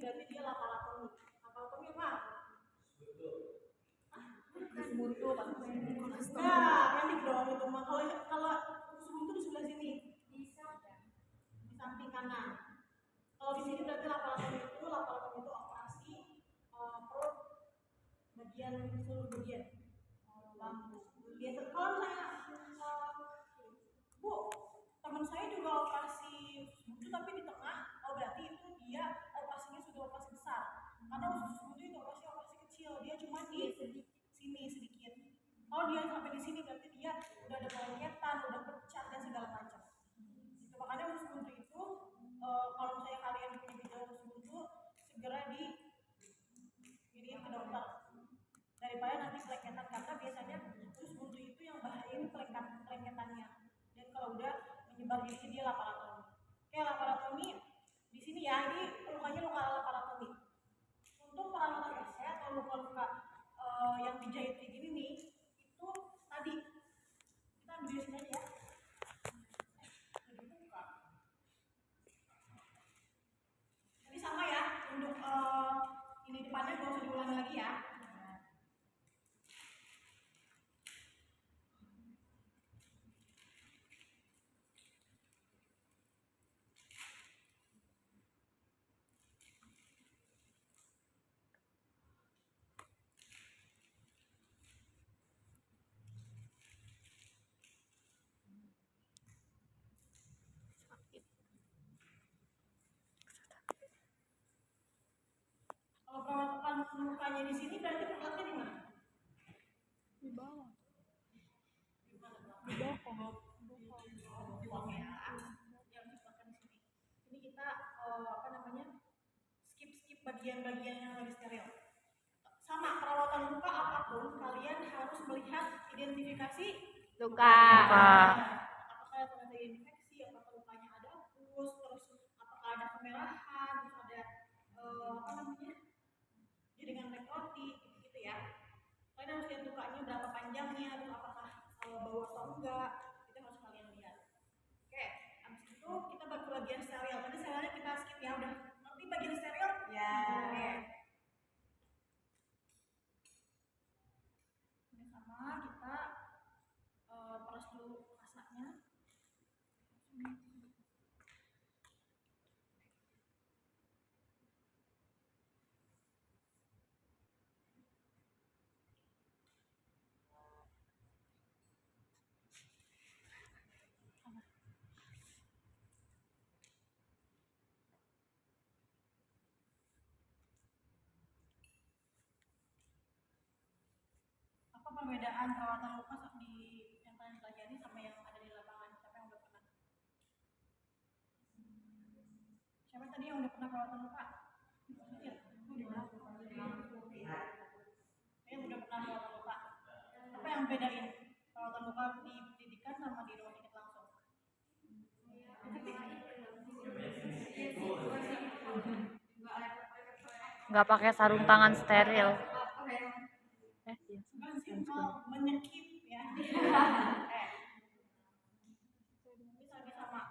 berarti dia laparotomi. Laparotomi apa? Buntu kan? Nah, pendek dong itu mah. Kalau buntu di sebelah sini, di samping kanan. Kalau di sini berarti laparotomi itu operasi perut bagian seluruh bagian lambung. Biasa kalau misalnya Bu, teman saya juga operasi buntu tapi di tengah, oh berarti itu dia operasinya sudah operasi besar. Karena usus buntu itu operasi kecil, dia cuma di sini sedikit. Kalau dia sampai di sini berarti dia udah ada kelengketan, udah pecah dan segala macam. Itu makanya usus buntu itu kalau misalnya kalian punya gejala usus buntu segera dikirim ke dokter daripada nanti kelengketan, karena biasanya usus buntu itu yang bahaya ini kelengketannya. Dan kalau udah menyebar di sini dia laparotomi. Oke, laparotomi di sini ya, ini lukanya luka laparotomi. Untuk perawatan SC atau luka-luka yang dijahit kayak gini nih, itu tadi kita ambil di sini aja ya. Jadi sama ya, untuk ini depannya gak usah diulangi lagi ya. Kalau perawatan lukanya di sini berarti perawatnya di mana? Di bawah. Di mana? Di bawah. Di bawah ya. Yang disebutkan di sini. Ini kita skip bagian-bagian yang lagi steril. Sama perawatan luka apapun, kalian harus melihat identifikasi Luka. Apakah ada infeksi, apakah lukanya ada pus, terus apakah ada kemerahan, terus ada jaringan nekrotik, gitu ya. Kalian harus lihat lukanya berapa panjangnya, terus apakah bau atau enggak, itu harus kalian lihat. Oke, habis itu kita ke bagian steril. Tadi sterilnya kita skip ya, udah ngerti bagian steril? Ya. Oke. Ini sama kita peras dulu rasanya. Apa perbedaan perawatan luka di yang kalian pelajari sama yang ada di lapangan? Siapa yang udah pernah? Siapa tadi yang udah pernah perawatan luka? Yang udah pernah perawatan luka. Apa yang bedain perawatan luka di pendidikan sama di rumah sakit langsung? Nggak pakai sarung tangan steril. Menyekip ya. Ini sama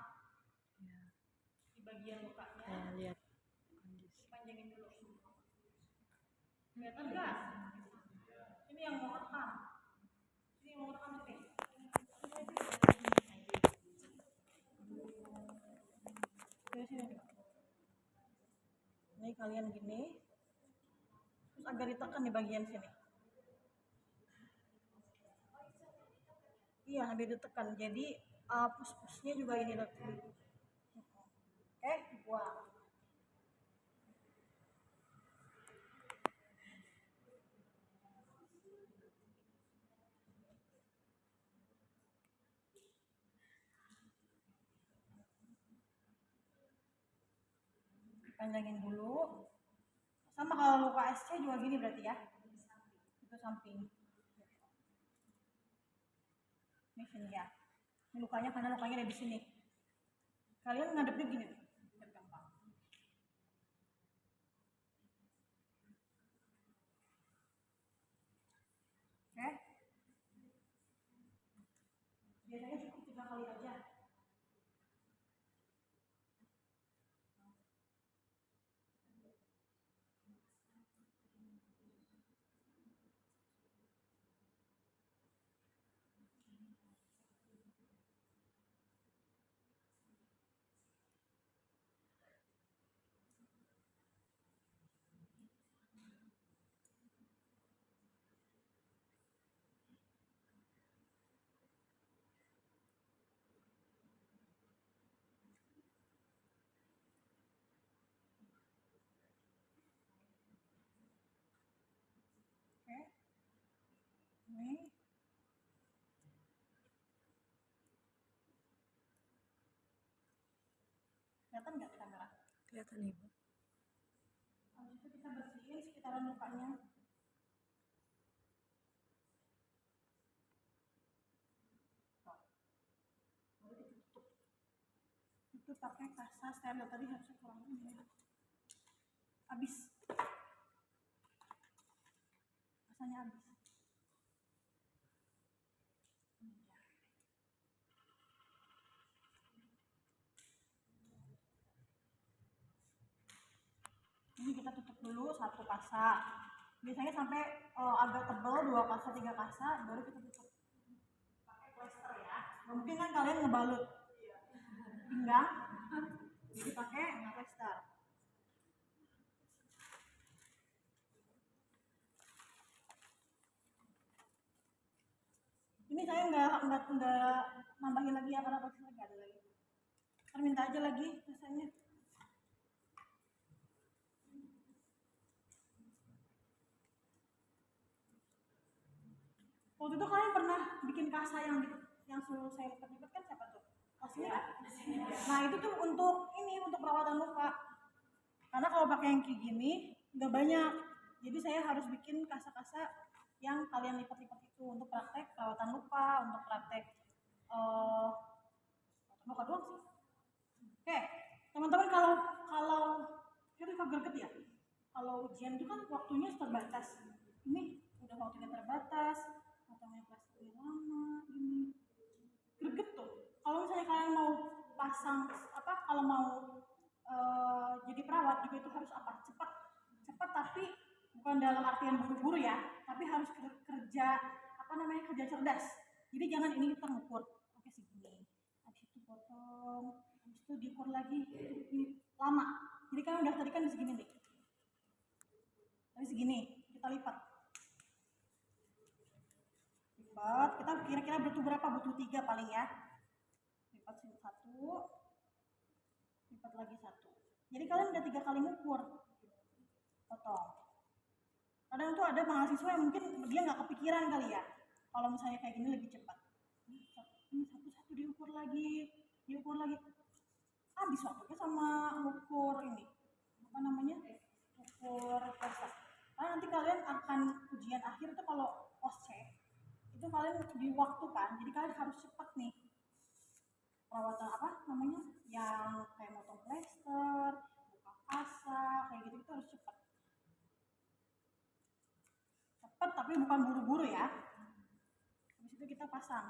di bagian lukanya. Lihat. Panjangin dulu. Kelihatan nggak? Ini yang mau rekam. Ini yang mau rekam sini. Ini kalian gini, terus agak ditekan di bagian sini. Iya, habis ditekan. Jadi pus-pusnya juga ini lebih. Oke, buang. Panjangin dulu. Sama kalau luka SC juga gini berarti ya. Itu samping. Ini sini ya. Ini lukanya karena lukanya ada di sini. Kalian ngadepnya gini. Biar gampang. Oke. Biasanya cukup 3 kali aja. Kelihatan nggak di kamera? Kelihatan ibu. Habis itu kita bersihin sekitaran lukanya. Baru ditutup. Itu pakai kasa steril, tadi harusnya kurang ini. Habis. Kasanya habis. Ini kita tutup dulu satu kasa. Biasanya sampai agak tebal 2 kasa 3 kasa baru kita tutup. Pakai plester ya. Mungkin kan kalian ngebalut pinggang, jadi pakai plester. Ini saya nggak nambahin lagi ya karena plester nggak ada lagi. Ntar minta aja lagi rasanya. Waktu itu kalian pernah bikin kasa yang suruh saya lipat-lipat kan siapa tuh? Kasnya kan? Nah itu tuh untuk perawatan luka. Karena kalau pakai yang kayak gini nggak banyak, jadi saya harus bikin kasa-kasa yang kalian lipat-lipat itu untuk praktek perawatan luka, untuk praktek luka doang sih. Oke, teman-teman kalau kita greget ya. Kalau ujian itu kan waktunya terbatas. Ini udah waktunya terbatas, matanya plastiknya lama, ini greget tuh. Kalau misalnya kalian mau pasang kalau mau jadi perawat juga itu harus cepat tapi bukan dalam artian buru-buru ya, tapi harus kerja kerja cerdas. Jadi jangan ini kita ngukur oke segini, habis itu potong, habis itu diukur lagi, ini lama. Jadi kan udah tadi kan segini nih, tadi segini kita lipat kita kira-kira butuh berapa? Butuh 3 paling ya. Lipat satu, lipat lagi 1. Jadi kalian udah 3 kali ngukur, potong. Kadang tuh ada mahasiswa yang mungkin dia nggak kepikiran kali ya, kalau misalnya kayak gini lebih cepat. Ini satu-satu diukur lagi, habis waktunya sama ngukur ini ukur proses. Karena nanti kalian akan ujian akhir tuh kalau OSCE itu kalian di waktu kan, jadi kalian harus cepat nih perawatan yang kayak motong plester, buka kasa, kayak gitu itu harus cepat tapi bukan buru-buru ya. Habis itu kita pasang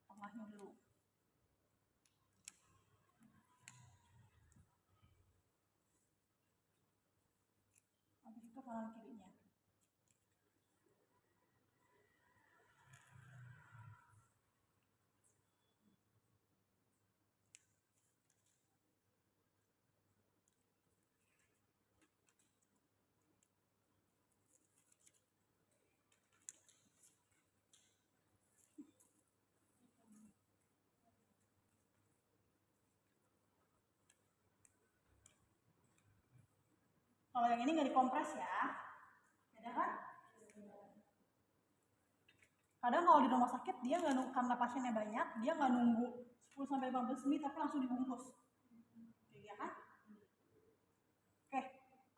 tengahnya dulu, habis itu kanan kirinya. Kalau yang ini nggak dikompres ya, beda kan? Kadang kalau di rumah sakit dia nggak nunggu, karena pasiennya banyak, dia nggak nunggu 10-15 menit tapi langsung dibungkus, ya kan? Oke,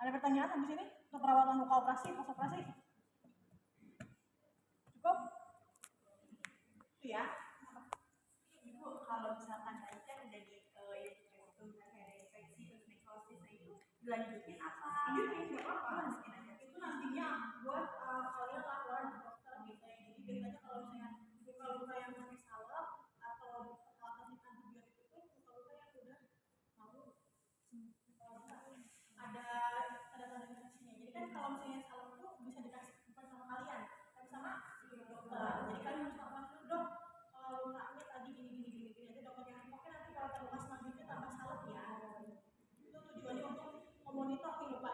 ada pertanyaan habis ini untuk perawatan luka operasi, pas operasi? Cukup? Itu ya. Ibu kalau misalkan tadi kan udah di kayak infeksi terus nekrosis, itu dilanjutin apa? Lanjutin nggak apa-apa. Itu nantinya buat kalian laporan ke dokter biasanya. Jadi biasanya kalau misalnya luka-luka yang pakai salep atau teknik antibiotik itu luka-luka yang udah mau ada tanda-tanda infeksinya. Jadi kan kalau misalnya salep itu bisa dikasih bukan sama kalian, tapi sama dokter. Jadi kalian harus laporan dulu, dok, kalau lukanya tadi gini. Nanti dokter yang oke nanti kalau terluka selanjutnya tambah salep ya. Itu tujuannya untuk memonitor luka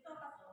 Itu apa tuh?